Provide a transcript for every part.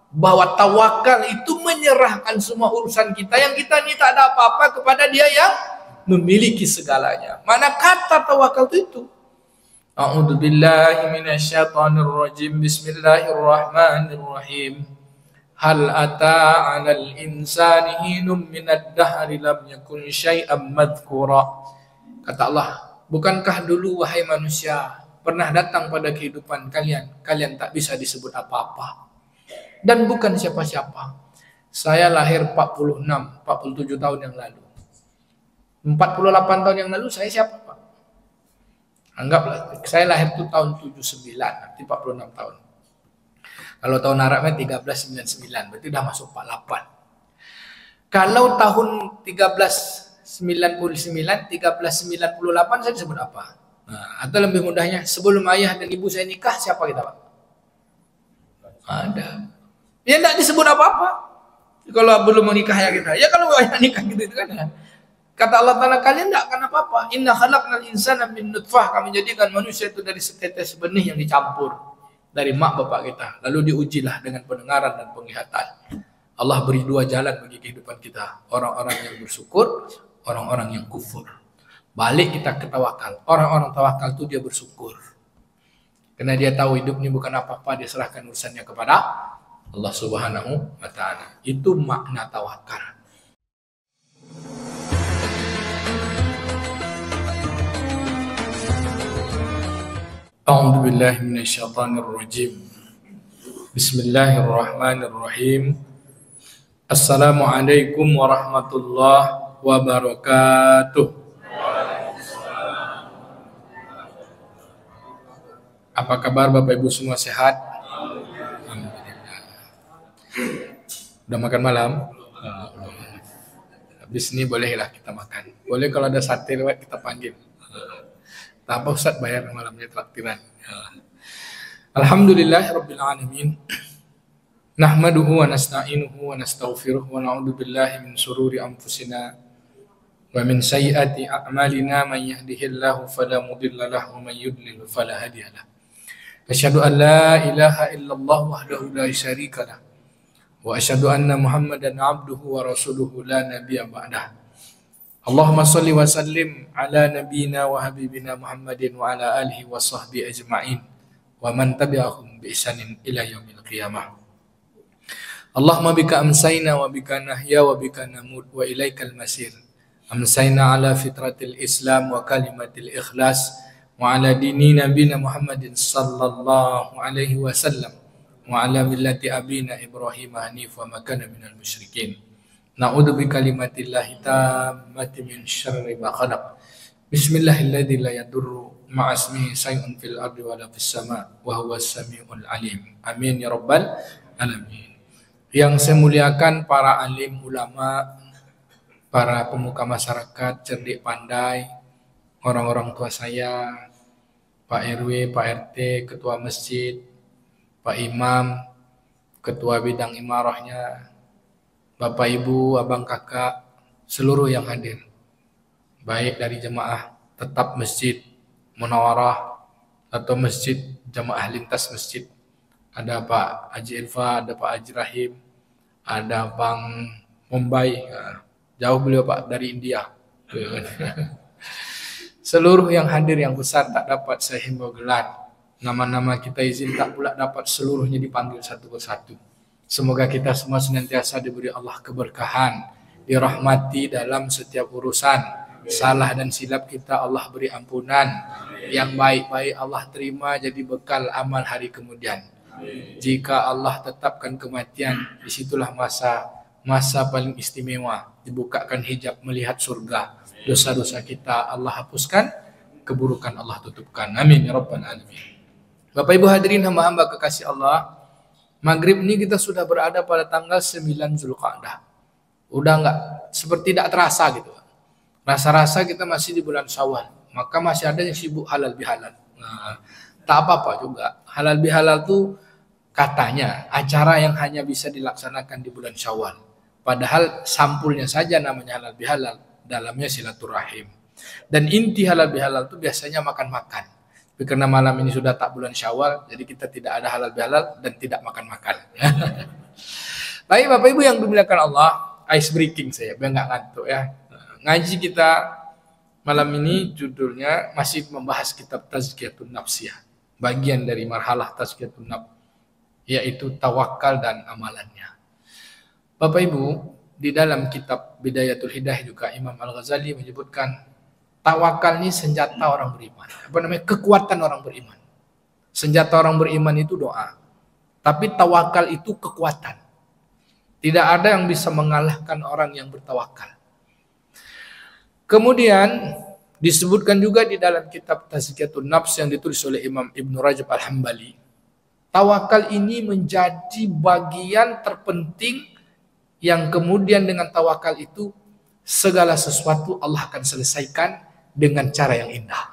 Bahwa tawakal itu menyerahkan semua urusan kita, yang kita ini tak ada apa-apa, kepada Dia yang memiliki segalanya. Mana kata tawakal itu? A'udzu billahi minasyaitonir rajim. Bismillahirrahmanirrahim. Hal ata 'alal insani hinum minad dahri lam yakun syai'an madhkura. Kata Allah, bukankah dulu wahai manusia pernah datang pada kehidupan kalian tak bisa disebut apa-apa dan bukan siapa-siapa. Saya lahir 47 tahun yang lalu. 48 tahun yang lalu saya siapa, Pak? Anggaplah saya lahir itu tahun 79, arti 46 tahun. Kalau tahun Arabnya 1399, berarti udah masuk 48. Kalau tahun 1399, 1398 saya disebut apa? Nah, atau lebih mudahnya, sebelum ayah dan ibu saya nikah, siapa kita, Pak? Ada. Ya enggak disebut apa-apa. Kalau belum menikah ya kita. Ya kalau ayah nikah gitu itu kan. Kata Allah Ta'ala, kalian enggak akan apa-apa. Inna khalaqnal insana min nutfah. Kami jadikan manusia itu dari setetes benih yang dicampur dari mak bapak kita. Lalu diujilah dengan pendengaran dan penglihatan. Allah beri dua jalan bagi kehidupan kita. Orang-orang yang bersyukur, orang-orang yang kufur. Balik kita ke tawakal. Orang-orang tawakal itu dia bersyukur. Karena dia tahu hidup ini bukan apa-apa, dia serahkan urusannya kepada Allah Subhanahu wa Ta'ala. Itu makna tawakal. A'udzu billahi minasyaitonir rajim. Bismillahirrahmanirrahim. Assalamualaikum warahmatullahi wabarakatuh. Apa kabar Bapak Ibu semua, sehat? Alhamdulillah. Udah makan malam? Habis ini bolehlah kita makan. Boleh kalau ada sate lewat kita panggil. Tak apa Ustaz, bayar malamnya traktiran. Alhamdulillahirabbil alamin. Nahmaduhu wa nasta'inuhu wa nastaghfiruh wa na'udzu billahi min shururi anfusina wa min sayyiati a'malina, man yahdihillahu fala mudilla lahu wa man yudlil fala hadiya lahu. Asyhadu an la ilaha illallah wahdahu la syarika lah wa asyhadu anna Muhammadan abduhu wa rasuluhu la nabiyya ba'dah. Allahumma salli wa sallim ala nabiyyina wa habibina Muhammadin wa ala alihi wa sahbihi ajma'in wa man tabi'ahum bi ihsanin ila yaumil qiyamah. Allahumma bika amsayna wa bika nahya wa bika namut wa ilaikal masir. Amsayna ala fitratil Islam wa kalimatil ikhlas wa ala dini nabiyina Muhammadin sallallahu alaihi wasallam wa ala millati abina Ibrahim hanif wa ma kana minal musyrikin. Na'udzu bi kalimatillahi tammati min syarri ma khalaq. Bismillahilladzi la yadurru ma'a ismihi syai'un fil ardi wa la fis sama' wa huwas samiul alim. Amin ya rabbal alamin. Yang saya muliakan para alim ulama, para pemuka masyarakat cerdik pandai, orang-orang tua saya, Pak RW, Pak RT, ketua masjid, Pak Imam, ketua bidang imarahnya, Bapak Ibu, Abang Kakak, seluruh yang hadir. Baik dari jemaah tetap Masjid Munawarah atau Masjid Jamaah Lintas Masjid. Ada Pak Haji Irfa, ada Pak Haji Rahim, ada Bang Mumbai, jauh beliau Pak dari India. Seluruh yang hadir yang besar tak dapat saya himbau gelar. Nama-nama kita izin tak pula dapat seluruhnya dipanggil satu persatu. Semoga kita semua senantiasa diberi Allah keberkahan, dirahmati dalam setiap urusan. Salah dan silap kita Allah beri ampunan. Yang baik-baik Allah terima jadi bekal amal hari kemudian. Jika Allah tetapkan kematian, disitulah masa paling istimewa. Dibukakan hijab melihat surga. Dosa-dosa kita Allah hapuskan, keburukan Allah tutupkan. Amin ya rabbal alamin. Bapak Ibu hadirin hamba-hamba kekasih Allah, Maghrib ini kita sudah berada pada tanggal 9 Zulqa'dah. Udah enggak, seperti tidak terasa gitu. Rasa-rasa kita masih di bulan Syawal. Maka masih ada yang sibuk halal bihalal. Nah, tak apa-apa juga. Halal bihalal itu katanya acara yang hanya bisa dilaksanakan di bulan Syawal. Padahal sampulnya saja namanya halal bihalal. Dalamnya silaturahim. Dan inti halal bihalal itu biasanya makan-makan. Tapi karena malam ini sudah tak bulan Syawal, jadi kita tidak ada halal bihalal dan tidak makan-makan. Baik Bapak Ibu yang dimuliakan Allah, ice breaking saya biar nggak ngantuk ya. Ngaji kita malam ini judulnya masih membahas kitab Tazkiyatun Nafs ya. Bagian dari marhalah Tazkiyatun Nafs, yaitu tawakal dan amalannya. Bapak Ibu, di dalam kitab Bidayatul Hidayah juga Imam Al-Ghazali menyebutkan tawakal ini senjata orang beriman. Apa namanya? Kekuatan orang beriman. Senjata orang beriman itu doa. Tapi tawakal itu kekuatan. Tidak ada yang bisa mengalahkan orang yang bertawakal. Kemudian disebutkan juga di dalam kitab Tazkiyatun Nafs yang ditulis oleh Imam Ibn Rajab Al-Hambali, tawakal ini menjadi bagian terpenting yang kemudian dengan tawakal itu segala sesuatu Allah akan selesaikan dengan cara yang indah.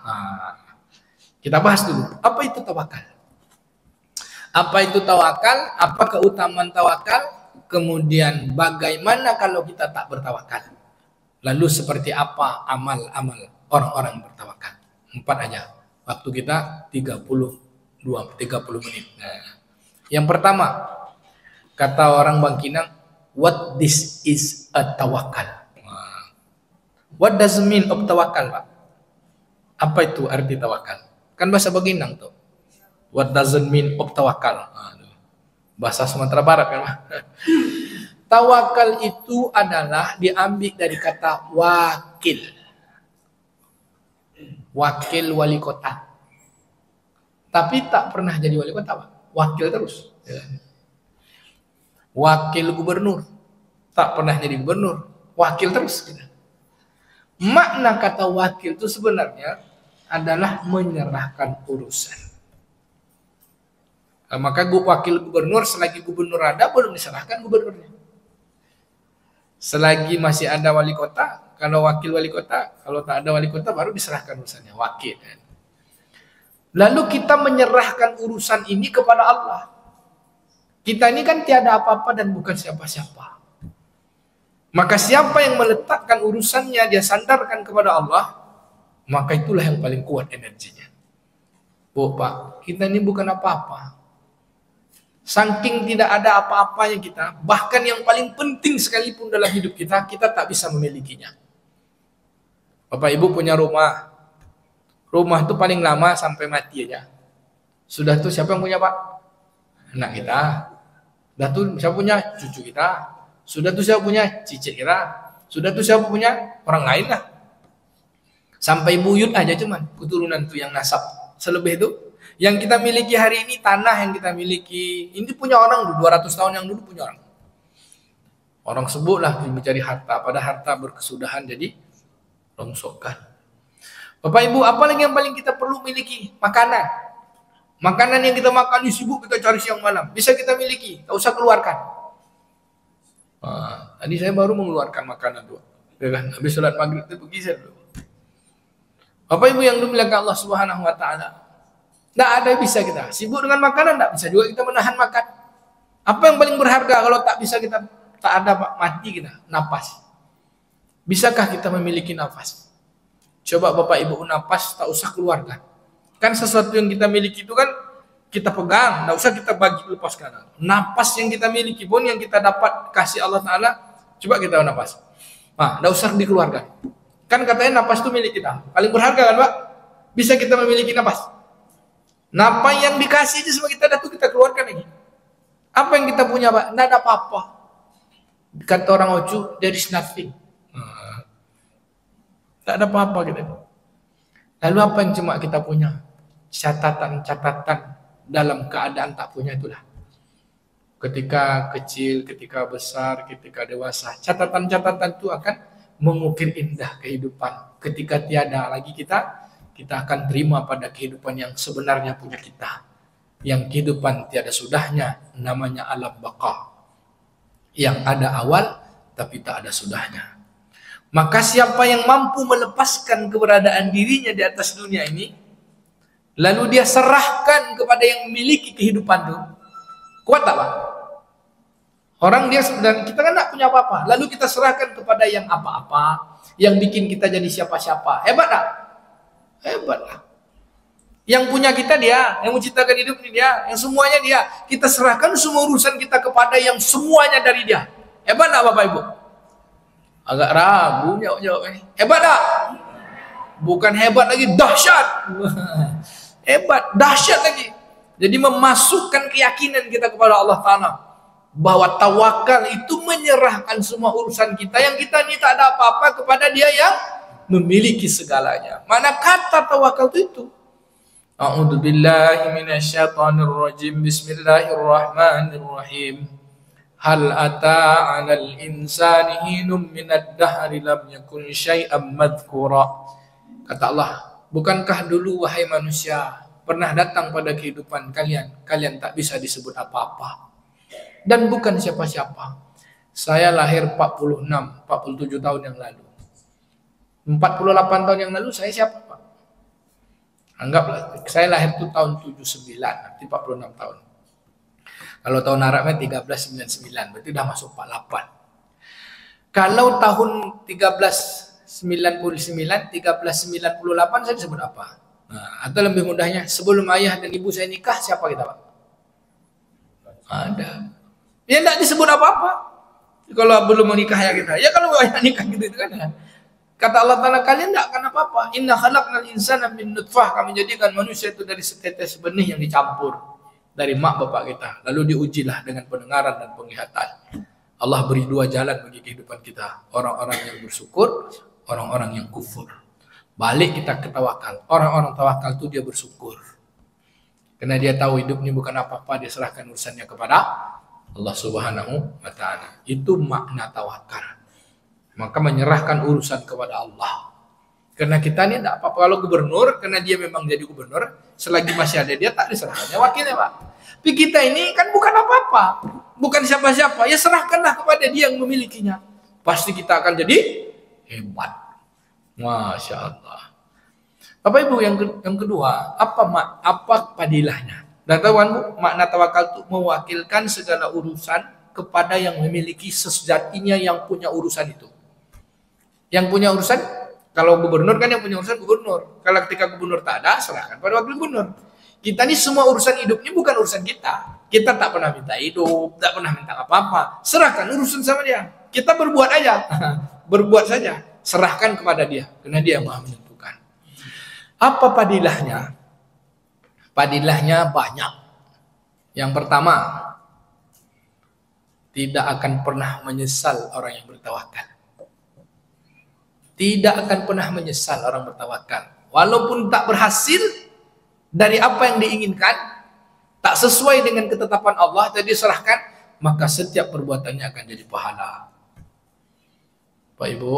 Kita bahas dulu, apa itu tawakal? Apa itu tawakal? Apa keutamaan tawakal? Kemudian bagaimana kalau kita tak bertawakal? Lalu seperti apa amal-amal orang-orang yang bertawakal? 4 aja. Waktu kita 30 menit. Nah, yang pertama, kata orang Bangkinang, what this is a tawakal. What does it mean of tawakal, Pak? Apa itu arti tawakal? Kan bahasa Bangkinang tuh. What does it mean of tawakal? Bahasa Sumatera Barat kan, Pak? Tawakal itu adalah diambil dari kata wakil. Wakil wali kota. Tapi tak pernah jadi wali kota, Pak. Wakil terus. Wakil gubernur. Tak pernah jadi gubernur. Wakil terus. Makna kata wakil itu sebenarnya adalah menyerahkan urusan. Maka wakil gubernur, selagi gubernur ada, belum diserahkan gubernurnya. Selagi masih ada wali kota, kalau wakil wali kota, kalau tak ada wali kota, baru diserahkan urusannya, wakil. Lalu kita menyerahkan urusan ini kepada Allah. Kita ini kan tiada apa-apa dan bukan siapa-siapa. Maka siapa yang meletakkan urusannya, dia sandarkan kepada Allah, maka itulah yang paling kuat energinya. Oh Pak, kita ini bukan apa-apa. Saking tidak ada apa-apanya kita, bahkan yang paling penting sekalipun dalam hidup kita, kita tak bisa memilikinya. Bapak Ibu punya rumah. Rumah itu paling lama sampai mati aja. Sudah tuh siapa yang punya, Pak? Anak kita. Sudah tuh siapa punya? Cucu kita. Sudah tuh siapa punya? Cicit kita. Sudah tuh siapa punya? Orang lain lah. Sampai buyut aja cuman keturunan tuh yang nasab. Selebih itu yang kita miliki hari ini, tanah yang kita miliki, ini punya orang dulu, 200 tahun yang dulu punya orang. Orang sebutlah mencari harta, pada harta berkesudahan jadi rongsokkan. Bapak Ibu, apa lagi yang paling kita perlu miliki? Makanan. Makanan yang kita makan, sibuk kita cari siang malam, bisa kita miliki, tak usah keluarkan. Tadi saya baru mengeluarkan makanan tuh, ya kan? Habis sholat maghrib itu pergi saya dulu. Bapak Ibu yang dimuliakan Allah Subhanahu Wa Taala, tidak ada yang bisa kita sibuk dengan makanan, tidak bisa juga kita menahan makan. Apa yang paling berharga kalau tak bisa kita, tak ada mati kita, napas. Bisakah kita memiliki nafas? Coba Bapak Ibu napas, tak usah keluarkan. Kan sesuatu yang kita miliki itu kan kita pegang, tidak usah kita bagi lepaskan. Napas yang kita miliki pun yang kita dapat kasih Allah Taala, coba kita napas. Nah, tidak usah dikeluarkan. Kan katanya napas itu milik kita, paling berharga kan Pak? Bisa kita memiliki napas? Napa yang dikasih itu semua kita dah tuh kita keluarkan lagi. Apa yang kita punya, Pak? Tidak ada apa-apa. Kata orang Ocu, there is nothing. Tidak ada apa-apa gitu. Lalu apa yang cuma kita punya? Catatan-catatan dalam keadaan tak punya itulah. Ketika kecil, ketika besar, ketika dewasa, catatan-catatan itu akan mengukir indah kehidupan. Ketika tiada lagi kita akan terima pada kehidupan yang sebenarnya punya kita. Yang kehidupan tiada sudahnya, namanya alam baqa. Yang ada awal, tapi tak ada sudahnya. Maka siapa yang mampu melepaskan keberadaan dirinya di atas dunia ini, lalu dia serahkan kepada yang memiliki kehidupan itu, kuat tak Pak? Orang dia, dan kita kan tak punya apa-apa, lalu kita serahkan kepada yang apa-apa, yang bikin kita jadi siapa-siapa. Hebat tak? Hebat lah. Yang punya kita dia, yang menciptakan hidup ini dia, yang semuanya dia. Kita serahkan semua urusan kita kepada yang semuanya dari dia. Hebat tak Bapak Ibu? Agak ragu jawab ini. Hebat tak? Bukan hebat lagi, dahsyat. Hebat, dahsyat lagi. Jadi memasukkan keyakinan kita kepada Allah Ta'ala. Bahwa tawakal itu menyerahkan semua urusan kita. Yang kita ini tak ada apa-apa kepada dia yang memiliki segalanya. Mana kata tawakal itu? A'udzu billahi minasyaitonir rajim. Bismillahirrahmanirrahim. Hal ata 'alal insani hinum minad dahri lam yakun syai'an madhkura. Kata Allah, bukankah dulu wahai manusia pernah datang pada kehidupan kalian tak bisa disebut apa-apa dan bukan siapa-siapa. Saya lahir 47 tahun yang lalu. 48 tahun yang lalu saya siapa, Pak? Anggaplah saya lahir itu tahun 79, berarti 46 tahun. Kalau tahun Arabnya 1399, berarti udah masuk 48. Kalau tahun 1399, 1398 saya disebut apa? Nah, atau lebih mudahnya, sebelum ayah dan ibu saya nikah, siapa kita, Pak? Ada. Ya enggak disebut apa-apa. Kalau belum menikah ya kita. Ya kalau ayah nikah gitu kan ya. Kata Allah Ta'ala, kalian enggak akan apa-apa. Inna khalaqnal insana min nutfah. Kami jadikan manusia itu dari setetes benih yang dicampur dari mak bapak kita. Lalu diujilah dengan pendengaran dan penglihatan. Allah beri dua jalan bagi kehidupan kita. Orang-orang yang bersyukur, orang-orang yang kufur. Balik kita ke tawakal. Orang-orang tawakal itu dia bersyukur. Karena dia tahu hidup ini bukan apa-apa, dia serahkan urusannya kepada Allah Subhanahu wa Ta'ala. Itu makna tawakal. Maka menyerahkan urusan kepada Allah. Karena kita ini tidak apa-apa. Kalau gubernur, karena dia memang jadi gubernur, selagi masih ada dia tak diserahkannya wakilnya, Pak. Tapi kita ini kan bukan apa-apa, bukan siapa-siapa. Ya serahkanlah kepada dia yang memilikinya. Pasti kita akan jadi hebat. Masya Allah. Bapak Ibu, yang kedua, apa padilahnya? Dan tahuanmu, makna tawakal itu mewakilkan segala urusan kepada yang memiliki sejatinya yang punya urusan itu. Yang punya urusan, kalau gubernur kan yang punya urusan gubernur. Kalau ketika gubernur tak ada, serahkan pada wakil gubernur. Kita ini semua urusan hidupnya bukan urusan kita. Kita tak pernah minta hidup, tak pernah minta apa-apa. Serahkan urusan sama dia. Kita berbuat aja, berbuat saja. Serahkan kepada dia, karena dia yang maha menentukan. Apa padilahnya? Padilahnya banyak. Yang pertama, tidak akan pernah menyesal orang yang bertawakal. Tidak akan pernah menyesal orang bertawakal. Walaupun tak berhasil dari apa yang diinginkan, tak sesuai dengan ketetapan Allah, jadi serahkan, maka setiap perbuatannya akan jadi pahala. Pak Ibu,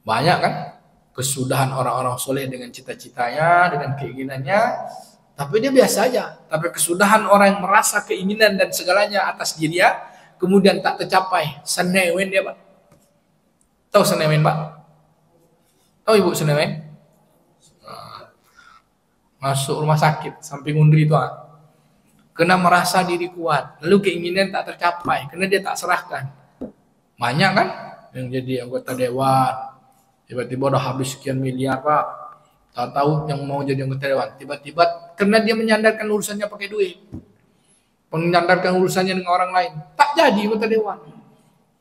banyak kan kesudahan orang-orang soleh dengan cita-citanya, dengan keinginannya, tapi dia biasa aja. Tapi kesudahan orang yang merasa keinginan dan segalanya atas diri dia, kemudian tak tercapai, senewen dia, Pak. Tahu senewen, Pak? Tahu Ibu senewen? Masuk rumah sakit, samping undri itu. Kena merasa diri kuat, lalu keinginan tak tercapai, karena dia tak serahkan. Banyak kan yang jadi anggota dewan, tiba-tiba udah habis sekian miliar, Pak. Tahu yang mau jadi anggota dewan, tiba-tiba karena dia menyandarkan urusannya pakai duit, menyandarkan urusannya dengan orang lain, tak jadi anggota dewan.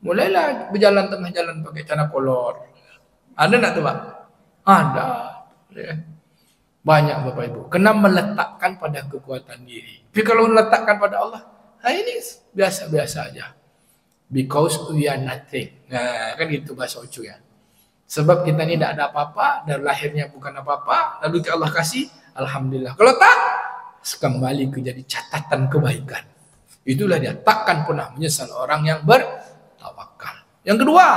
Mulailah berjalan tengah jalan pakai celana kolor. Ada enggak tuh, Pak? Ada. Ya. Banyak Bapak Ibu. Kena meletakkan pada kekuatan diri. Tapi kalau meletakkan pada Allah, ini biasa-biasa aja. Because we are nothing. Nah, kan gitu bahasa Ucu ya. Sebab kita ini tidak ada apa-apa, dari lahirnya bukan apa-apa, lalu Allah kasih, alhamdulillah. Kalau tak, kembali ke jadi catatan kebaikan. Itulah dia, takkan pernah menyesal orang yang bertawakal. Yang kedua,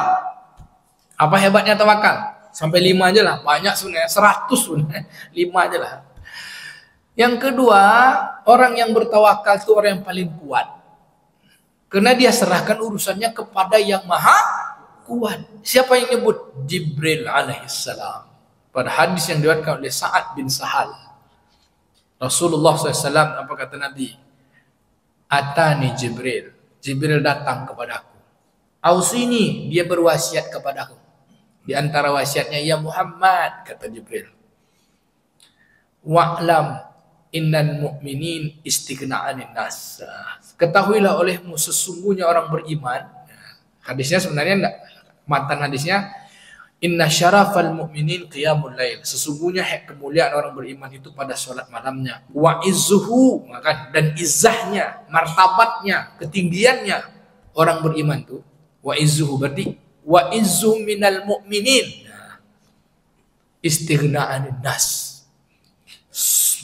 apa hebatnya tawakal? Sampai 5 aja lah, banyak sebenarnya, 100 sebenarnya, 5 aja lah. Yang kedua, orang yang bertawakal itu orang yang paling kuat. Karena dia serahkan urusannya kepada yang maha kuat. Siapa yang nyebut? Jibril alaihissalam. Pada hadis yang diriwayatkan oleh Sa'ad bin Sahal. Rasulullah SAW, apa kata Nabi? Atani Jibril. Jibril datang kepadaku. Ausini, dia berwasiat kepadaku. Di antara wasiatnya, ya Muhammad, kata Jibril. Wa'lam innal mu'minin istighna'anin nas. Ketahuilah olehmu sesungguhnya orang beriman. Hadisnya sebenarnya enggak, matan hadisnya inna syarafal mu'minin qiyamul lail. Sesungguhnya kemuliaan orang beriman itu pada salat malamnya. Wa izzuhu, dan izzahnya, martabatnya, ketinggiannya orang beriman itu. Wa izzuhu berarti wa izzu minal mu'minin. Istighna'anin nas.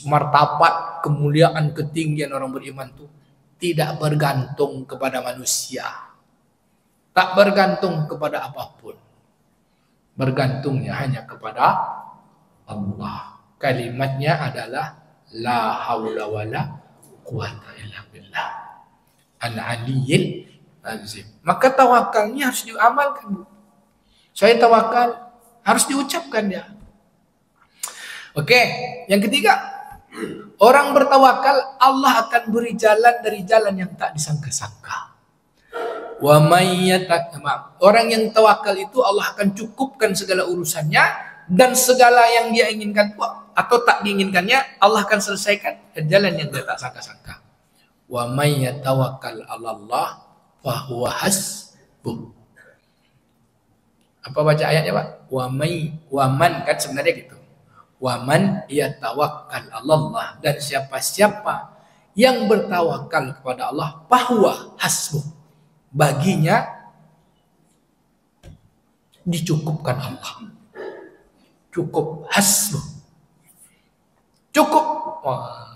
Martabat, kemuliaan, ketinggian orang beriman itu tidak bergantung kepada manusia. Tak bergantung kepada apapun. Bergantungnya hanya kepada Allah. Kalimatnya adalah la haula wala quwata illa billah al-aliyyil azim. Maka tawakalnya harus diamalkan. Saya tawakal harus diucapkan ya. Oke, yang ketiga, orang bertawakal Allah akan beri jalan dari jalan yang tak disangka-sangka. Wa orang yang tawakal itu Allah akan cukupkan segala urusannya, dan segala yang dia inginkan atau tak diinginkannya Allah akan selesaikan dari jalan yang dia tak sangka-sangka. Wa may yatawakkal 'alallah fa huwa hasbuh. Apa baca ayatnya, Pak? Wa man kan sebenarnya gitu. Wa man yatawakkal 'alallah, dan siapa-siapa yang bertawakal kepada Allah fa huwa hasbuh. Baginya dicukupkan Allah. Cukup, hasbuh. Cukup. Wah.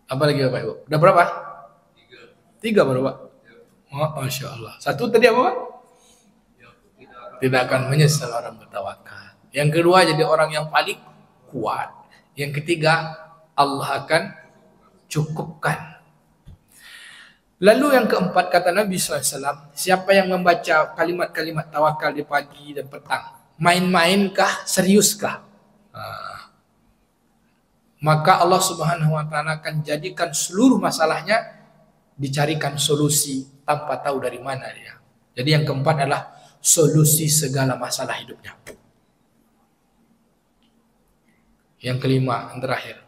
Apa lagi Bapak Ibu? Udah berapa? Tiga baru Pak? Oh, Masya Allah. Satu tadi apa Pak? Tidak akan menyesal orang bertawakal. Yang kedua, jadi orang yang paling kuat. Yang ketiga, Allah akan cukupkan. Lalu yang keempat, kata Nabi SAW, siapa yang membaca kalimat-kalimat tawakal di pagi dan petang, main-mainkah, seriuskah? Maka Allah Subhanahu wa Ta'ala akan jadikan seluruh masalahnya dicarikan solusi tanpa tahu dari mana dia. Jadi yang keempat adalah solusi segala masalah hidupnya. Yang kelima, yang terakhir,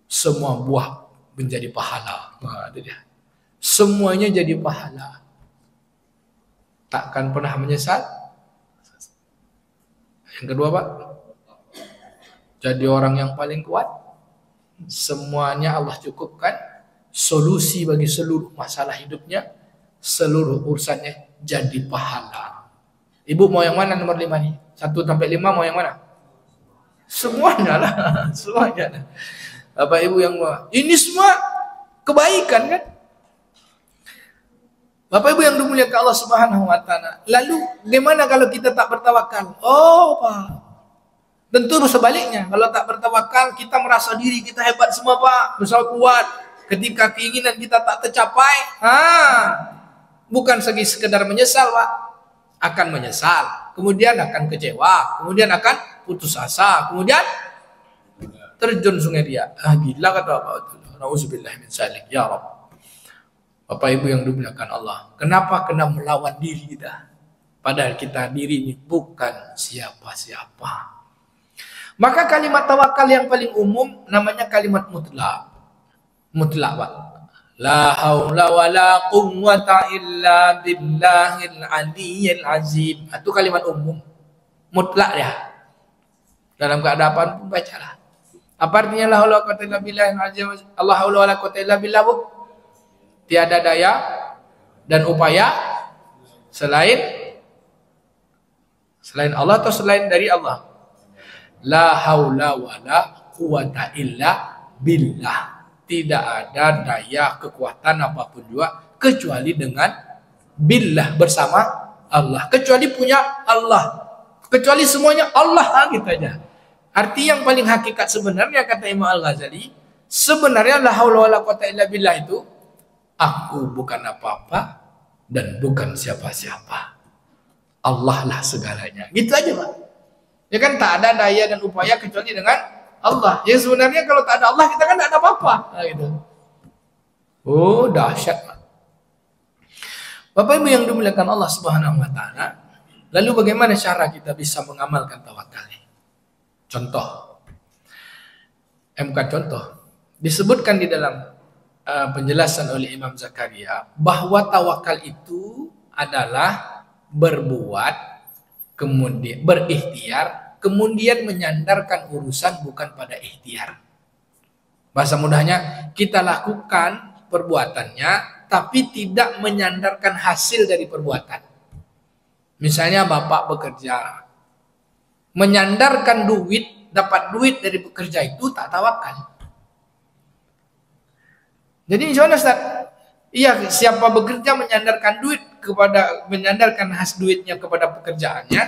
semua buah menjadi pahala. Itu dia. Semuanya jadi pahala. Takkan pernah menyesal. Yang kedua Pak, jadi orang yang paling kuat. Semuanya Allah cukupkan. Solusi bagi seluruh masalah hidupnya. Seluruh urusannya jadi pahala. Ibu mau yang mana nomor 5 nih? 1 sampai 5 mau yang mana? Semuanya lah. Semuanya lah. Bapak Ibu yang mau. Ini semua kebaikan kan? Bapak Ibu yang dimuliakan Allah Subhanahu wa Ta'ala. Lalu bagaimana kalau kita tak bertawakal? Oh Pak, tentu sebaliknya. Kalau tak bertawakal, kita merasa diri kita hebat semua Pak, besar kuat. Ketika keinginan kita tak tercapai, bukan segi sekedar menyesal Pak, akan menyesal, kemudian akan kecewa, kemudian akan putus asa, kemudian terjun sungai dia. Gila kata Bapak. Nauzubillah min dzalik ya Rabb. Bapak Ibu yang dimuliakan Allah, kenapa kena melawan diri kita? Padahal kita diri ini bukan siapa-siapa. Maka kalimat tawakal yang paling umum namanya kalimat mutlak. Mutlak Pak. La haula wa la quwwata illa billahil aliyyil azim. Itu kalimat umum. Mutlak ya. Dalam keadaan pun bacalah. Apa artinya la haula wa quwwata illa billahil azim? Allah haula wa la quwwata illa billah. Tiada daya dan upaya selain Allah atau selain dari Allah. La haula wala quwata illa billah. Tidak ada daya kekuatan apapun juga kecuali dengan billah, bersama Allah. Kecuali punya Allah. Kecuali semuanya Allah gitu aja. Arti yang paling hakikat sebenarnya kata Imam Al-Ghazali, sebenarnya la haula wala quwata illa billah itu aku bukan apa-apa dan bukan siapa-siapa. Allah lah segalanya. Gitu aja Pak. Ya kan tak ada daya dan upaya kecuali dengan Allah. Ya sebenarnya kalau tak ada Allah kita kan tak ada apa-apa. Gitu. Oh dahsyat Pak. Bapak Ibu yang dimuliakan Allah Subhanahu wa Ta'ala. Lalu bagaimana cara kita bisa mengamalkan tawakal ini? Contoh. Bukan contoh. Disebutkan di dalam penjelasan oleh Imam Zakaria bahwa tawakal itu adalah berbuat, kemudian berikhtiar, kemudian menyandarkan urusan bukan pada ikhtiar. Bahasa mudahnya, kita lakukan perbuatannya tapi tidak menyandarkan hasil dari perbuatan. Misalnya bapak bekerja, menyandarkan duit, dapat duit dari bekerja itu tak tawakal. Jadi gimana Ustaz? Iya, siapa bekerja menyandarkan has duitnya kepada pekerjaannya,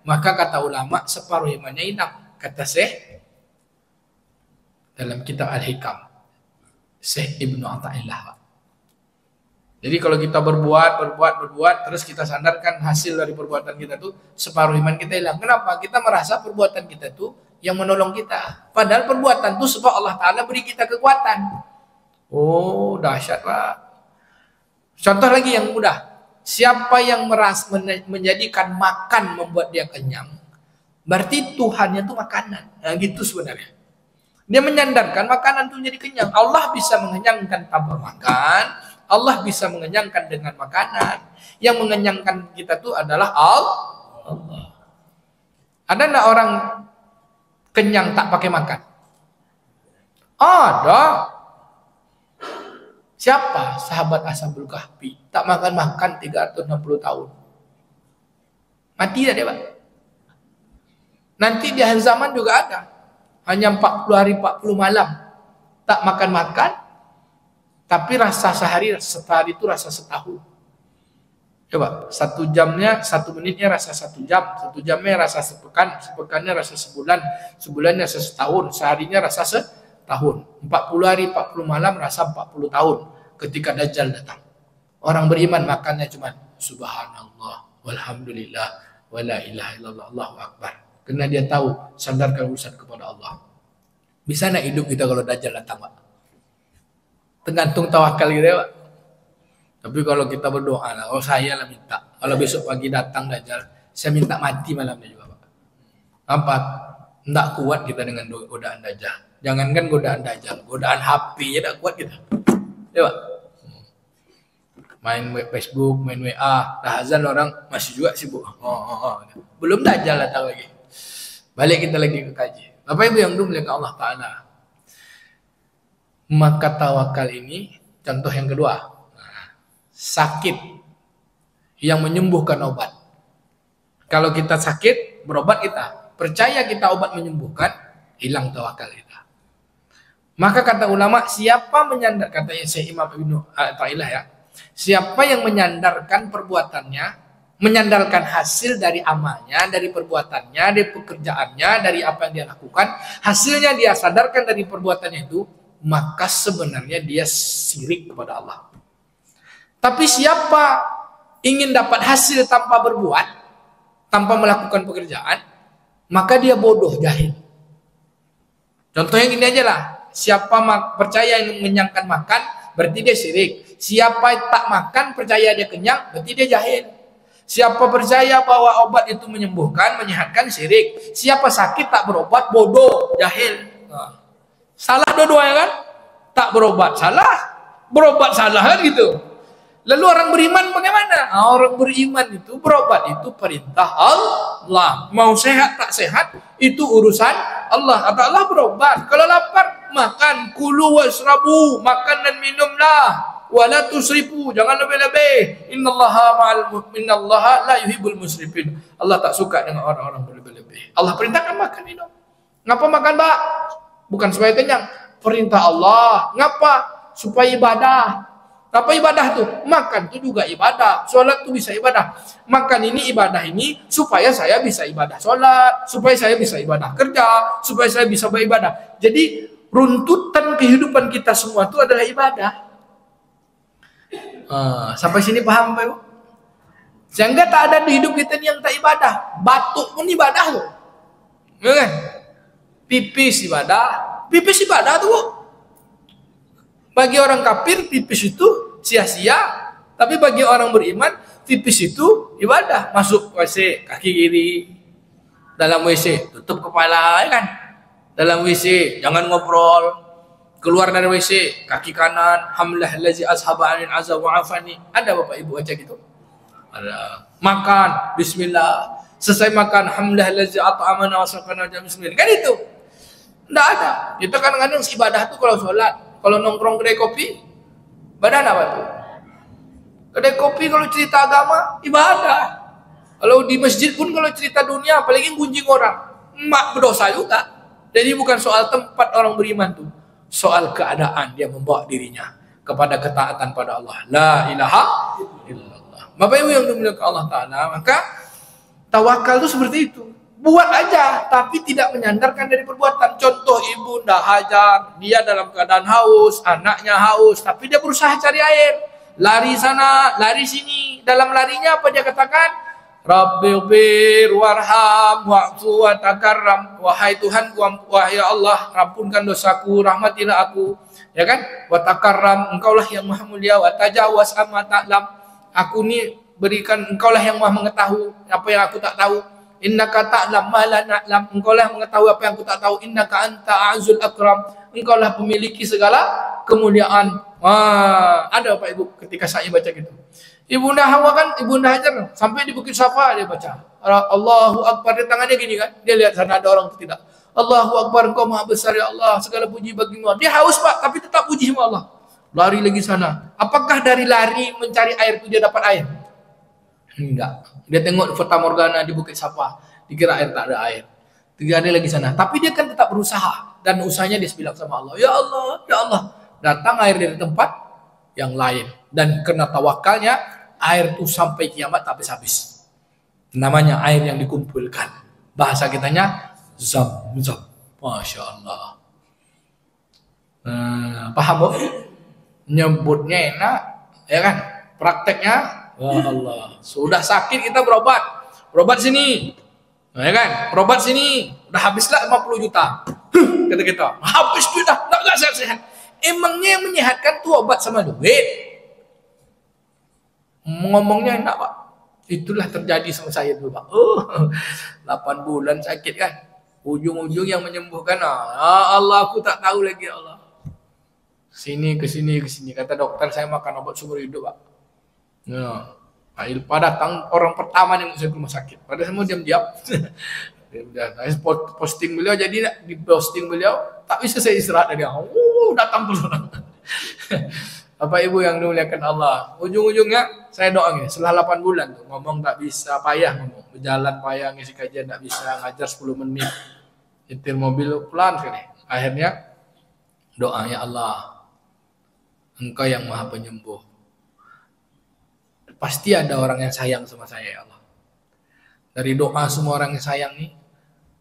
maka kata ulama separuh imannya hilang. Kata Syekh dalam kitab Al-Hikam, Syekh Ibnu Athaillah. Jadi kalau kita berbuat, terus kita sandarkan hasil dari perbuatan kita tuh separuh iman kita hilang. Kenapa? Kita merasa perbuatan kita tuh yang menolong kita. Padahal perbuatan tuh sebab Allah Ta'ala beri kita kekuatan. Oh, dahsyat Pak. Contoh lagi yang mudah. Siapa yang menjadikan makan membuat dia kenyang, berarti Tuhannya itu makanan. Nah, gitu sebenarnya. Dia menyandarkan makanan itu menjadi kenyang. Allah bisa mengenyangkan tanpa makan. Allah bisa mengenyangkan dengan makanan. Yang mengenyangkan kita itu adalah Allah. Ada enggak orang kenyang tak pakai makan? Ada. Siapa? Sahabat Ashabul Kahfi. Tak makan-makan 360 tahun. Mati dah dia, Pak. Nanti di akhir zaman juga ada. Hanya 40 hari 40 malam. Tak makan-makan. Tapi rasa sehari itu rasa setahun. Coba, 1 jamnya, 1 menitnya rasa 1 jam. 1 jamnya rasa sepekan. Sepekannya rasa sebulan. Sebulannya rasa setahun. Seharinya rasa setahun. 40 hari 40 malam rasa 40 tahun. Ketika Dajjal datang, orang beriman makannya cuma subhanallah walhamdulillah wala ilaha illallah Allahu akbar. Karena dia tahu sandarkan urusan kepada Allah. Bisa nak hidup kita kalau Dajjal datang, Pak? Tergantung tawakal kita, Pak. Tapi kalau kita berdoa lah, saya lah minta. Kalau besok pagi datang Dajjal, saya minta mati malamnya juga, Pak. Apa? Tidak kuat kita dengan godaan Dajjal. Jangankan godaan Dajjal, godaan HP ya tidak kuat kita. Ya, Pak. Main Facebook, main WA, dah azan orang masih juga sibuk. Belum Dajjal datang lagi. Balik kita lagi ke kaji. Bapak Ibu yang dimuliakan Allah Ta'ala. Maka tawakal ini contoh yang kedua. Sakit yang menyembuhkan obat. Kalau kita sakit, berobat kita. Percaya kita obat menyembuhkan, hilang tawakal kita. Maka kata ulama, siapa katanya Syekh Imam Ibnu Athaillah ya, siapa yang menyandarkan perbuatannya, menyandarkan hasil dari amalnya, dari perbuatannya, dari pekerjaannya, dari apa yang dia lakukan, hasilnya dia sadarkan dari perbuatannya itu, maka sebenarnya dia syirik kepada Allah. Tapi siapa ingin dapat hasil tanpa berbuat, tanpa melakukan pekerjaan, maka dia bodoh, jahil. Contohnya gini aja lah. Siapa percaya yang mengenyangkan makan, berarti dia syirik. Siapa tak makan, percaya dia kenyang, berarti dia jahil. Siapa percaya bahwa obat itu menyembuhkan, menyehatkan, syirik. Siapa sakit tak berobat, bodoh, jahil. Salah dua-duanya kan? Tak berobat salah, berobat salah kan gitu. Lalu orang beriman bagaimana? Orang beriman itu berobat itu perintah Allah. Mau sehat tak sehat itu urusan Allah. Kata Allah berobat. Kalau lapar makan, kulu wasrabu, makan dan minumlah. Wala tusrifu, jangan lebih-lebih. Innallaha la yuhibbul musrifin. Allah tak suka dengan orang-orang berlebih-lebih. Allah perintahkan makan minum. Ngapa makan, Pak? Bukan supaya kenyang. Perintah Allah. Ngapa? Supaya ibadah. Apa ibadah tuh? Makan itu juga ibadah. Sholat itu bisa ibadah. Makan ini ibadah ini supaya saya bisa ibadah sholat, supaya saya bisa ibadah kerja, supaya saya bisa beribadah. Jadi runtutan kehidupan kita semua itu adalah ibadah. Sampai sini paham, Pak Ibu? Sehingga tak ada di hidup kita yang tak ibadah. Batuk pun ibadah loh. Ya kan? Pipis ibadah. Pipis ibadah tuh, Bu. Bagi orang kafir pipis itu sia-sia, tapi bagi orang beriman pipis itu ibadah. Masuk WC kaki kiri, dalam WC tutup kepala, ya kan? Dalam WC jangan ngobrol. Keluar dari WC kaki kanan, hamlah allazi ashaba anil azza wa afani. Ada Bapak Ibu baca gitu? Ada. Makan bismillah. Selesai makan hamlah allazi at'amana wa saqana bismillah. Kan itu. Enggak ada. Itu kadang-kadang ibadah tuh kalau sholat, kalau nongkrong kedai kopi, badan apa tuh? Kedai kopi kalau cerita agama, ibadah. Kalau di masjid pun kalau cerita dunia, apalagi gunjing orang, mak berdosa juga. Jadi bukan soal tempat orang beriman tuh, soal keadaan dia membawa dirinya kepada ketaatan pada Allah. La ilaha illallah. Bapak Ibu yang dimuliakan Allah Ta'ala, maka tawakal itu seperti itu. Buat aja, tapi tidak menyandarkan dari perbuatan. Contoh Ibunda Hajar, dia dalam keadaan haus, anaknya haus, tapi dia berusaha cari air. Lari sana, lari sini. Dalam larinya apa dia katakan? Rabbighfir warham wa'fu wa takarram. Wahai Tuhanku, wahai Allah, ampunkan dosaku, rahmatilah aku. Ya kan? Wa takarram, engkaulah yang maha mulia. Wa tajawaz amma ta'lam. Aku ni berikan, engkaulah yang maha mengetahui apa yang aku tak tahu. Innaka ta'lam ma la na'lam. Engkaulah mengetahui apa yang aku tak tahu. Innaka anta a'zul akram. Engkaulah pemiliki segala kemuliaan. Wah, ada Bapak Ibu ketika saya baca gitu. Ibunda Hawa kan, Ibunda Hajar sampai di Bukit Safa dia baca. Allahu Akbar, di tangannya gini kan. Dia lihat sana ada orang atau tidak. Allahu Akbar, engkau maha besar ya Allah. Segala puji bagimu. Dia haus Pak, tapi tetap puji sama Allah. Lari lagi sana. Apakah dari lari mencari air itu dia dapat air? Enggak. Dia tengok Fata Morgana di Bukit Safa, dikira air, tak ada air. Tiga hari lagi sana. Tapi dia kan tetap berusaha, dan usahanya dia bilang sama Allah, ya Allah, ya Allah. Datang air dari tempat yang lain, dan karena tawakalnya air itu sampai kiamat tak habis-habis. Namanya air yang dikumpulkan. Bahasa kitanya zam-zam. Masya Allah. Paham Bu? Nyebutnya enak, ya kan? Prakteknya wah Allah, sudah sakit kita berobat sini, ya kan? Berobat sini, udah habislah 50 juta. Kata kita, habis duit dah, nggak sehat-sehat. Emangnya yang menyehatkan tuh obat sama duit? Ngomongnya enak Pak. Itulah terjadi sama saya dulu Pak. 8 bulan sakit kan. Ujung-ujung yang menyembuhkan, Allah, aku tak tahu lagi ya Allah. Sini ke sini. Kata dokter saya makan obat seumur hidup Pak. Ya, Pak Ilpa datang orang pertama yang saya ke rumah sakit. Padahal semua diam-diam. Saya posting beliau, jadi di posting beliau tak bisa saya istirahat dari dia. Datang terus. Bapak Ibu yang dimuliakan Allah, ujung-ujungnya saya doa nih, setelah 8 bulan tuh ngomong tak bisa, payah ngomong, berjalan payah, ngisi kajian tak bisa, ngajar 10 menit, nyetir mobil pelan sekali. Akhirnya doa, ya Allah, Engkau yang Maha Penyembuh. Pasti ada orang yang sayang sama saya ya Allah. Dari doa semua orang yang sayang nih,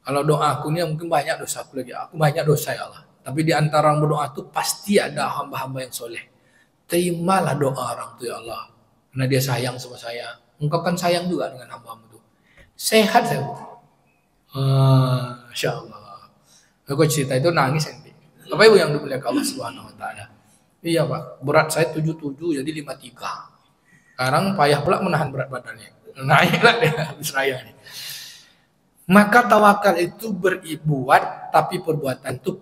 kalau doa aku nih mungkin banyak dosa aku lagi, aku banyak dosa ya Allah. Tapi di antara orang berdoa tuh pasti ada hamba-hamba yang soleh. Terimalah doa orang tuh ya Allah, karena dia sayang sama saya. Engkau kan sayang juga dengan hamba-hamba itu. Sehat saya. Masya Allah. Aku cerita itu nangis nanti. Bapak Ibu yang dimuliakan Allah Subhanahu Wa Taala. Iya Pak, berat saya 77 jadi 53. Sekarang payah pula menahan berat badannya. Naiklah dia habis raya nih. Maka tawakal itu beribuat, tapi perbuatan itu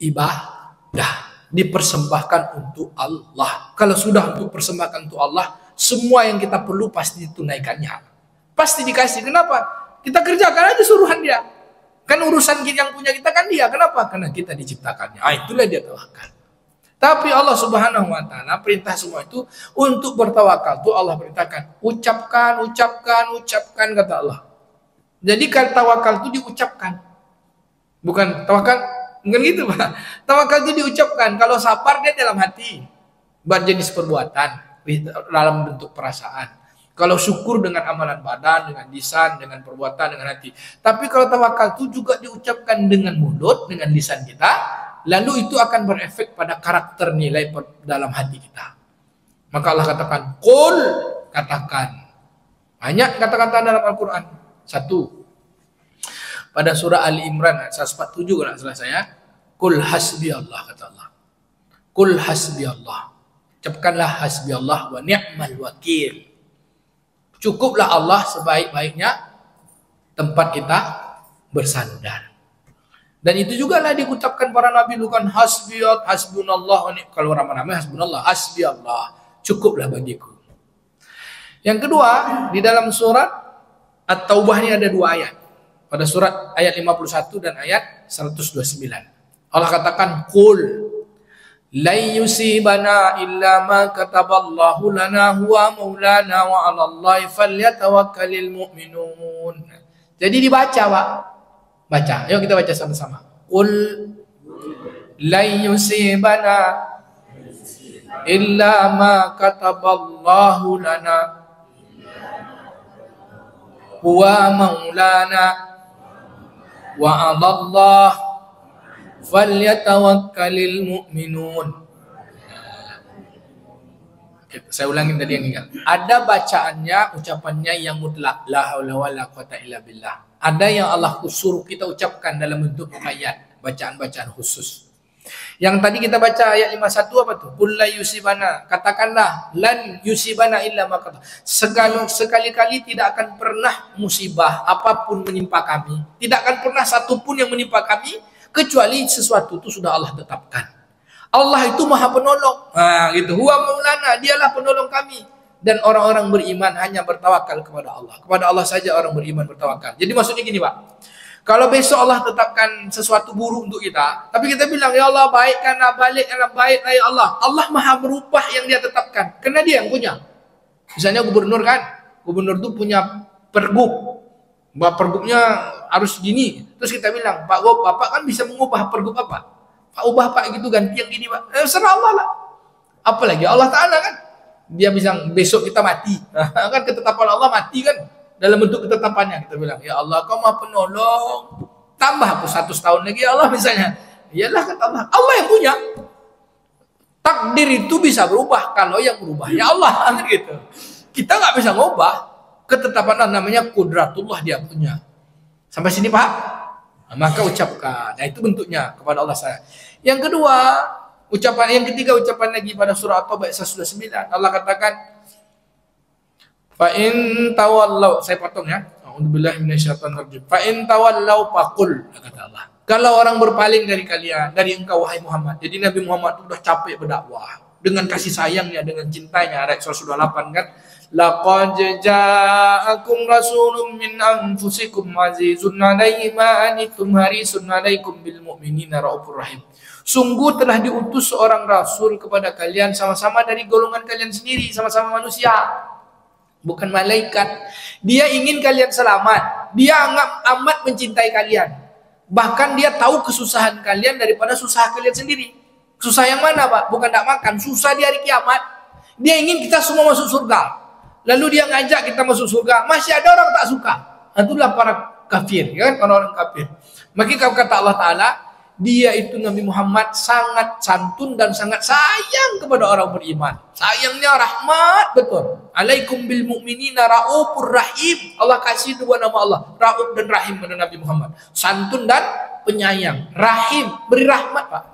ibadah. Dipersembahkan untuk Allah. Kalau sudah untuk persembahkan untuk Allah, semua yang kita perlu pasti ditunaikannya. Pasti dikasih. Kenapa? Kita kerjakan aja suruhan dia. Kan urusan yang punya kita kan dia. Kenapa? Karena kita diciptakannya. Itulah dia tawakal. Tapi Allah Subhanahu Wa Taala perintah semua itu untuk bertawakal. Tuh Allah perintahkan. Ucapkan kata Allah. Jadi kalau tawakal itu diucapkan. Bukan tawakal, bukan gitu Pak. Tawakal itu diucapkan. Kalau sabar dia dalam hati. Berjenis perbuatan. Dalam bentuk perasaan. Kalau syukur dengan amalan badan, dengan lisan, dengan perbuatan, dengan hati. Tapi kalau tawakal itu juga diucapkan dengan mulut, dengan lisan kita. Lalu itu akan berefek pada karakter nilai dalam hati kita. Maka Allah katakan, Qul, katakan. Banyak kata-kata dalam Al-Quran. 1. Pada surah Ali Imran, 147 kalau salah saya. Qul hasbi Allah, kata Allah. Qul hasbi Allah. Ucapkanlah hasbi Allah wa ni'mal wakil. Cukuplah Allah sebaik-baiknya tempat kita bersandar. Dan itu juga lah diucapkan para nabi dulu kan, hasbunallah, kalau ramai-ramai hasbunallah, hasbi Allah, cukuplah bagiku. Yang kedua, di dalam surat At-Taubah ini ada 2 ayat. Pada surat ayat 51 dan ayat 129. Allah katakan, qul lan yusibana illa ma kataballahu lana huwa maulana wa 'alallahi falyatawakkalul mu'minun. Jadi dibaca, Pak. Baca. Yuk kita baca sama-sama. Qul lan yusibana illa ma kataballahu lana huwa maulana wa 'alallahi falyatawakkalul mu'minun. Saya ulangin tadi yang ingat. Ada bacaannya, ucapannya yang mutlak, la haula wala quwata illa billah. Ada yang Allah suruh kita ucapkan dalam bentuk ayat, bacaan-bacaan khusus. Yang tadi kita baca ayat 51 apa tuh? Qul la yusibana, katakanlah lan yusibana illa ma qad. Sekali-kali tidak akan pernah musibah apapun menimpa kami. Tidak akan pernah satu pun yang menimpa kami kecuali sesuatu itu sudah Allah tetapkan. Allah itu Maha Penolong. Nah, gitu. Huwa maulana, dialah penolong kami. Dan orang-orang beriman hanya bertawakal kepada Allah. Kepada Allah saja orang beriman bertawakal. Jadi maksudnya gini, Pak. Kalau besok Allah tetapkan sesuatu buruk untuk kita, tapi kita bilang, ya Allah baikkanlah, balikkanlah, baiklah ya Allah. Allah Maha berubah yang Dia tetapkan. Karena Dia yang punya. Misalnya gubernur kan, gubernur itu punya pergub. Pergubnya harus gini. Terus kita bilang, Pak Gop, Bapak kan bisa mengubah pergub apa? Pak ubah Pak gitu, ganti yang gini Pak. Serah Allah lah. Apalagi Allah Ta'ala kan. Dia bilang besok kita mati. Kan ketetapan Allah mati kan. Dalam bentuk ketetapannya kita bilang, ya Allah kau Maha Penolong. Tambah aku 100 tahun lagi ya Allah misalnya. Iyalah kata Allah. Allah yang punya. Takdir itu bisa berubah kalau yang berubah ya Allah gitu. Kita nggak bisa ngubah. Ketetapan Allah namanya kudratullah Dia punya. Sampai sini Pak? Nah, maka ucapkan. Nah itu bentuknya kepada Allah saya. Yang kedua, yang ketiga ucapan lagi pada surah At-Taubah ayat 129. Allah katakan, fa in tawallau, saya potong ya. A'udzubillahi minasyaitonir rajim. Fa in tawallau faqul, kata Allah. Kalau orang berpaling dari kalian, dari engkau wahai Muhammad. Jadi Nabi Muhammad itu sudah capek berdakwah dengan kasih sayangnya, dengan cintanya. Ayat 128 kan. Laqad ja'akum rasulun min anfusikum azizun 'alaihi ma anittum harisun 'alaikum bil mu'minina raufur rahim. Sungguh telah diutus seorang rasul kepada kalian sama-sama dari golongan kalian sendiri, sama-sama manusia. Bukan malaikat. Dia ingin kalian selamat. Dia amat mencintai kalian. Bahkan dia tahu kesusahan kalian daripada susah kalian sendiri. Susah yang mana Pak? Bukan tak makan, susah di hari kiamat. Dia ingin kita semua masuk surga. Lalu dia ngajak kita masuk surga. Masih ada orang tak suka. Itulah para kafir, ya kan? Orang-orang kafir. Maka kata Allah Ta'ala, dia itu Nabi Muhammad sangat santun dan sangat sayang kepada orang beriman. Sayangnya rahmat betul. Alaikum bil mu'minina raufur rahim. Allah kasih dua nama Allah, Rauf dan Rahim pada Nabi Muhammad. Santun dan penyayang. Rahim, beri rahmat Pak.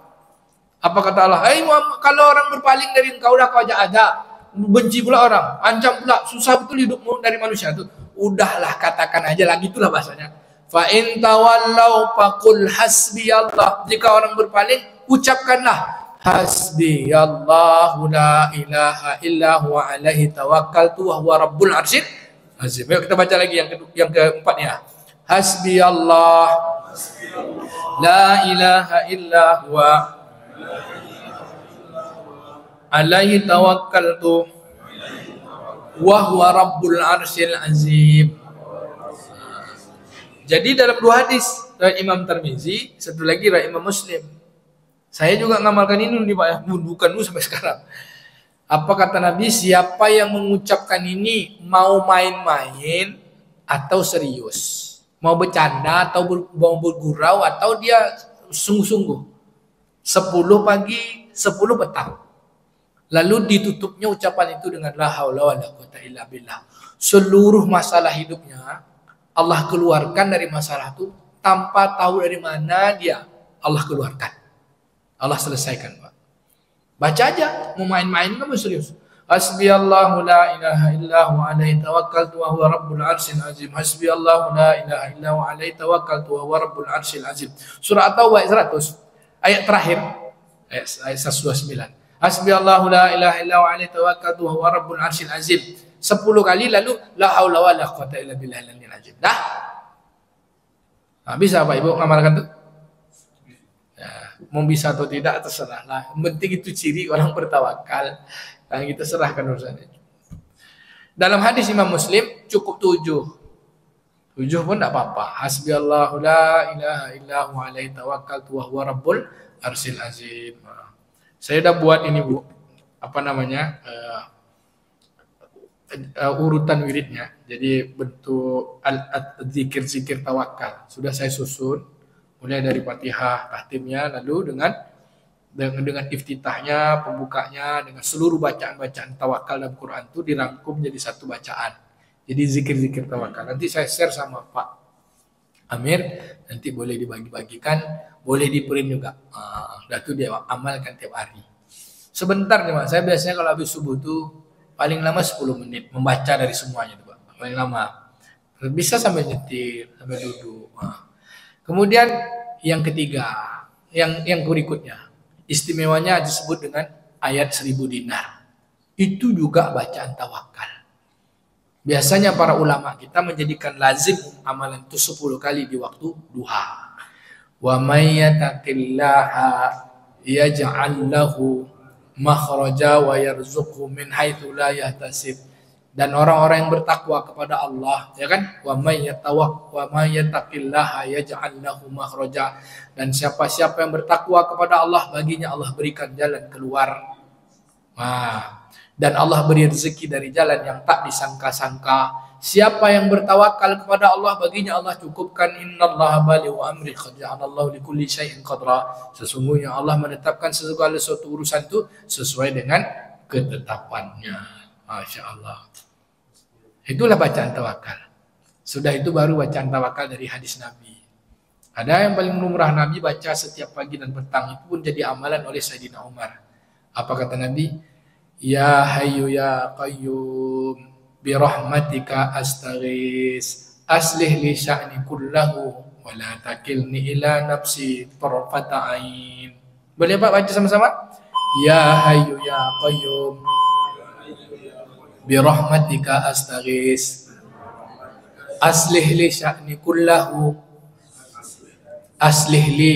Apa kata Allah? Hai Muhammad, kalau orang berpaling dari engkau dah kau ajak ada. Benci pula orang, ancam pula, susah betul hidupmu dari manusia itu. Udahlah katakan aja lagi, itulah bahasanya. Fa in tawallau faqul hasbiyallah. Jika orang berpaling, ucapkanlah hasbiyallahu la ilaha illa huwa alaihi tawakkaltu wa huwa rabbul arsyil azim. Ayo kita baca lagi yang keempatnya. Hasbiyallah la ilaha illa huwa alaihi tawakkaltu wa huwa rabbul arsyil azim. Jadi dalam dua hadis dari Imam Tirmizi, satu lagi dari Imam Muslim. Saya juga ngamalkan ini nih Pak ya, bukan dulu sampai sekarang. Apa kata Nabi? Siapa yang mengucapkan ini mau main-main atau serius, mau bercanda atau mau bergurau atau dia sungguh-sungguh. 10 pagi, 10 petang. Lalu ditutupnya ucapan itu dengan la haula wala quwata illa billah. Seluruh masalah hidupnya Allah keluarkan dari masalah itu tanpa tahu dari mana dia. Allah keluarkan. Allah selesaikan Pak. Baca aja, mau main-main kamu serius. Hasbiyallahu la ilaha illa huwa alaihi tawakkaltu wa huwa rabbul arsyil azim. Hasbiyallahu la ilaha illa huwa alaihi tawakkaltu wa huwa rabbul arsyil azim. Surah At-Taubah ayat 100. Ayat terakhir ayat 129. Hasbiyallahu la ilaha illa huwa alaihi tawakkaltu wa huwa rabbul arsyil azim. 10 kali, lalu la haula wala quwwata illa billahil aliyyil azim. Dah. Nah, bisa Pak Ibu ngamalkan tuh? Ya, mau bisa atau tidak terserah lah. Yang penting itu ciri orang bertawakal. Yang kita serahkan urusannya. Dalam hadis Imam Muslim cukup 7. 7 pun tidak apa-apa. Hasbiyallahu la ilaha illa huwa alaihi tawakkaltu wa huwa rabbul arsyil azim. Saya udah buat ini Bu. Apa namanya? Urutan wiridnya. Jadi bentuk zikir-zikir tawakal. Sudah saya susun mulai dari Fatihah, tahtimnya, lalu dengan iftitahnya, pembukanya, dengan seluruh bacaan-bacaan tawakal dalam Quran itu dirangkum jadi satu bacaan. Jadi zikir-zikir tawakal. Nanti saya share sama Pak Amir, nanti boleh dibagi-bagikan, boleh di-print juga. Udah tuh dia amalkan tiap hari. Sebentar nih Pak, saya biasanya kalau habis subuh tuh paling lama 10 menit membaca dari semuanya tuh Pak. Paling lama. Bisa sampai nyetir, sampai duduk. Kemudian yang ketiga, yang berikutnya, istimewanya disebut dengan ayat 1000 dinar. Itu juga bacaan tawakal. Biasanya para ulama kita menjadikan lazim amalan itu 10 kali di waktu duha. Wa may yattaqillaha yaj'al lahu makhraja wa yarzuqhu min haitsu la yahtasib. Dan orang-orang yang bertakwa kepada Allah, ya kan? Wa may yattaqillaha yaj'al lahu makhraja. Dan siapa-siapa yang bertakwa kepada Allah, baginya Allah berikan jalan keluar. Dan Allah beri rezeki dari jalan yang tak disangka-sangka. Siapa yang bertawakal kepada Allah, baginya Allah cukupkan. Innallaha balighu amri qad ja'alallahu likulli syai'in qadra. Sesungguhnya Allah menetapkan segala sesuatu urusan itu sesuai dengan ketetapannya. Masya Allah. Itulah bacaan tawakal. Sudah itu baru bacaan tawakal dari hadis Nabi. Ada yang paling lumrah Nabi baca setiap pagi dan petang. Itu pun jadi amalan oleh Sayyidina Umar. Apa kata Nabi? Ya hayyu ya qayyum birahmatika astaghis aslih li sya'ni kullahu wa la takilni ila nafsi tarfata ain. Boleh Pak baca sama-sama? Ya hayyu ya qayyum birahmatika astaghis aslih li sya'ni kullahu aslih li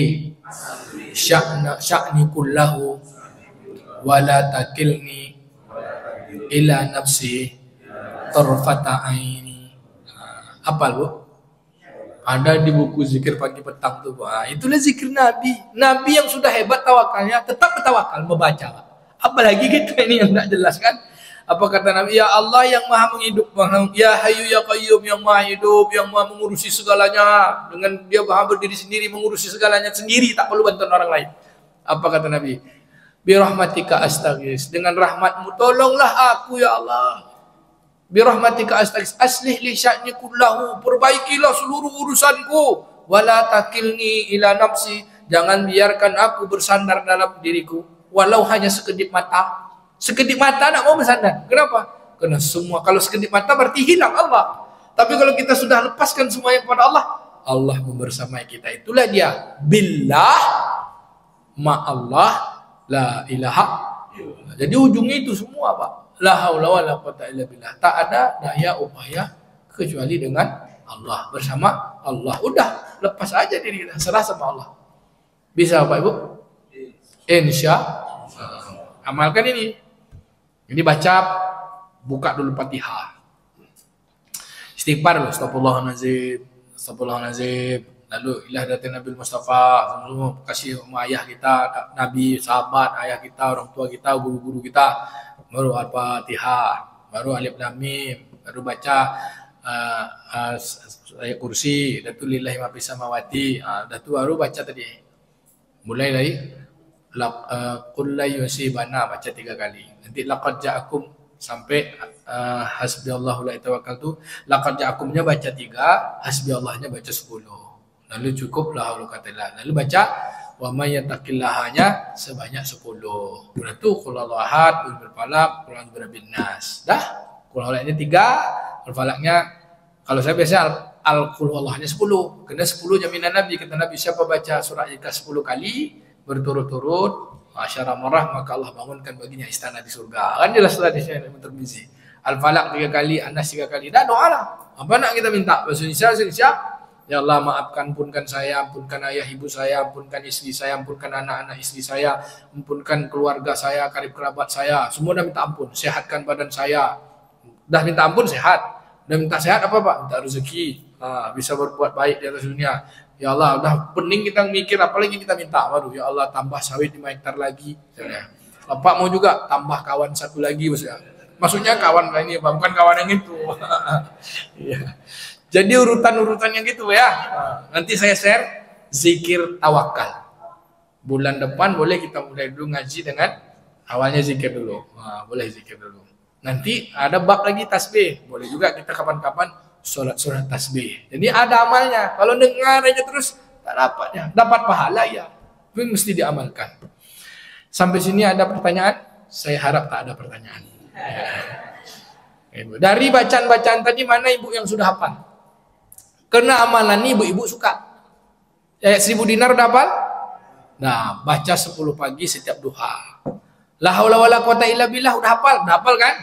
sya'ni kullahu wa la takilni ila nafsi tarfata aini. Apa Bu? Ada di buku zikir pagi petang tuh. Itulah zikir Nabi. Nabi yang sudah hebat tawakalnya tetap bertawakal membaca. Apalagi kita ini yang tidak jelas kan? Apa kata Nabi? Ya Allah yang maha menghidup, ya Hayyu ya Qayyum yang maha hidup, yang maha mengurusi segalanya. Dengan dia maha berdiri sendiri, mengurusi segalanya sendiri, tak perlu bantuan orang lain. Apa kata Nabi? Birahmatika astaghis, dengan rahmatmu tolonglah aku ya Allah. Birahmatika astaghis, aslih li sya'ni kullahu, perbaikilah seluruh urusanku. Wala takilni ila nafsi, jangan biarkan aku bersandar dalam diriku, walau hanya sekedip mata. Sekedip mata nak mau bersandar. Kenapa? Karena semua kalau sekedip mata berarti hilang Allah. Tapi kalau kita sudah lepaskan semuanya kepada Allah, Allah membersamai kita. Itulah dia billah ma Allah la ilaha. Jadi ujungnya itu semua Pak. La haula wala quwwata illa billah. Tak ada daya upaya kecuali dengan Allah, bersama Allah. Udah, lepas aja diri kita, serah sama Allah. Bisa Pak Ibu? Insya Allah. Amalkan ini. Ini baca, buka dulu Fatihah. Istighfar loh, astagfirullahaladzim, astagfirullahaladzim. Lalu ilah datang Nabi Mustafa, kasih sama ayah kita, Nabi, sahabat, ayah kita, orang tua kita, guru-guru kita. Baru Al-Fatihah, baru Alif Lam Mim, baru baca ayat kursi, dan tu lillahi ma fis samawati. Dah tu baru baca tadi. Mulai dari qul la yusibana, baca 3 kali. Nanti laqad ja'akum sampai hasbiyallahu la tawakkaltu. Laqad ja'akumnya baca 3, hasbiyallahnya baca 10. Lalu cukup la haula quwwata illa billah. Lalu baca Wa may yattaqillahanya sebanyak 10. Udah tuh qul huwallahu ahad, qul huwal falaq, qul a'udzu birabbin nas. Dah. Qul huwallahnya 3, qul falaqnya kalau saya biasa qul huwallahnya 10. Kena 10 jaminan Nabi. Kata Nabi, siapa baca surah Ikhlas 10 kali berturut-turut, asyara marah, maka Allah bangunkan baginya istana di surga. Kan jelas hadisnya Imam Tirmizi. Al-Falaq 3 kali, An-Nas 3 kali. Dah doa lah. Apa nak kita minta? Bahasa Indonesia. Ya Allah, maafkan, ampunkan saya, ampunkan ayah ibu saya, ampunkan istri saya, ampunkan anak-anak istri saya, ampunkan keluarga saya, karib kerabat saya. Semua dah minta ampun. Sehatkan badan saya. Dah minta ampun, sehat. Dah minta sehat apa Pak? Minta rezeki. Bisa berbuat baik di atas dunia. Ya Allah, dah pening kita mikir, apalagi kita minta. Waduh, ya Allah, tambah sawit 5 hektar lagi. Bapak mau juga tambah kawan 1 lagi. Maksudnya kawan ini, bukan kawan yang itu. Iya. Jadi urutan-urutannya gitu ya. Nanti saya share zikir tawakal. Bulan depan boleh kita mulai dulu ngaji dengan awalnya zikir dulu. Boleh zikir dulu. Nanti ada bab lagi tasbih. Boleh juga kita kapan-kapan sholat tasbih. Jadi ada amalnya. Kalau dengar aja terus tak dapat ya. Dapat pahala ya. Itu mesti diamalkan. Sampai sini ada pertanyaan? Saya harap tak ada pertanyaan. Dari bacaan-bacaan tadi mana ibu yang sudah hafal? Karena amalan ini ibu-ibu suka. 1000 dinar udah hafal? Nah, baca 10 pagi setiap duha. La haula wala quwata illa billah udah hafal? Udah hafal kan?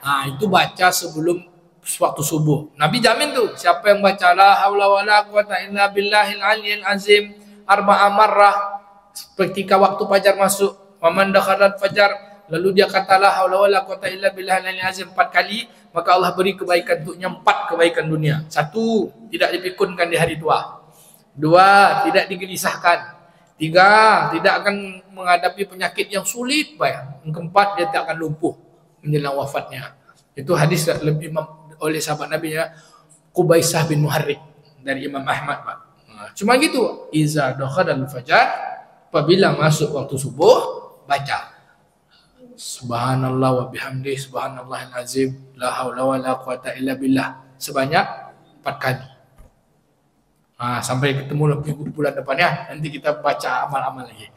Nah, itu baca sebelum waktu subuh. Nabi jamin tuh, siapa yang baca la haula wala quwata illa billahil aliyyil azim 4 marrah ketika waktu fajar masuk, waman dakhalat fajar, lalu dia kata la haula wala quwata illa billahil aliyyil azim 4 kali, maka Allah beri kebaikan untuknya 4 kebaikan dunia. 1, tidak dipikunkan di hari tua. 2, tidak digelisahkan. 3, tidak akan menghadapi penyakit yang sulit. 4, dia tidak akan lumpuh menjelang wafatnya. Itu hadis lebih oleh sahabat Nabi ya, Qubaisah bin Muharrik dari Imam Ahmad, Pak. Cuma gitu, iza dakhalal fajar, apabila masuk waktu subuh, baca Subhanallah wa bihamdi subhanallahil azim la haula wala quwata illa billah sebanyak 4 kali. Sampai ketemu bulan depannya, nanti kita baca amal-amal lagi.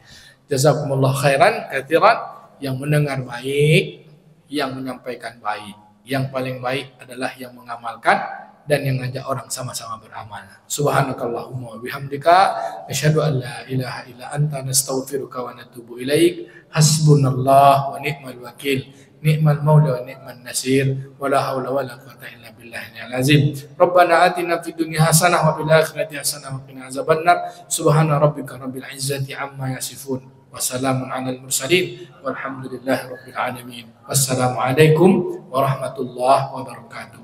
Jazakumullah khairan katsiran, yang mendengar baik, yang menyampaikan baik. Yang paling baik adalah yang mengamalkan dan yang ngajak orang sama-sama beramal. Subhanakallahumma wa bihamdika asyhadu an la ilaha illa anta nastaghfiruka wa natubu ilaik. Hasbunallah wa ni'mal wakil. Ni'mal maula wa ni'man nasir. Wa la haula wa la quwata illa billahil azim. Rabbana atina fid dunya hasanah wa fil akhirati hasanah wa qina azabannar. Subhana rabbika rabbil izzati amma yasifun. Wassalamun alal mursalin walhamdulillahi rabbil alamin. Wassalamualaikum warahmatullahi wabarakatuh.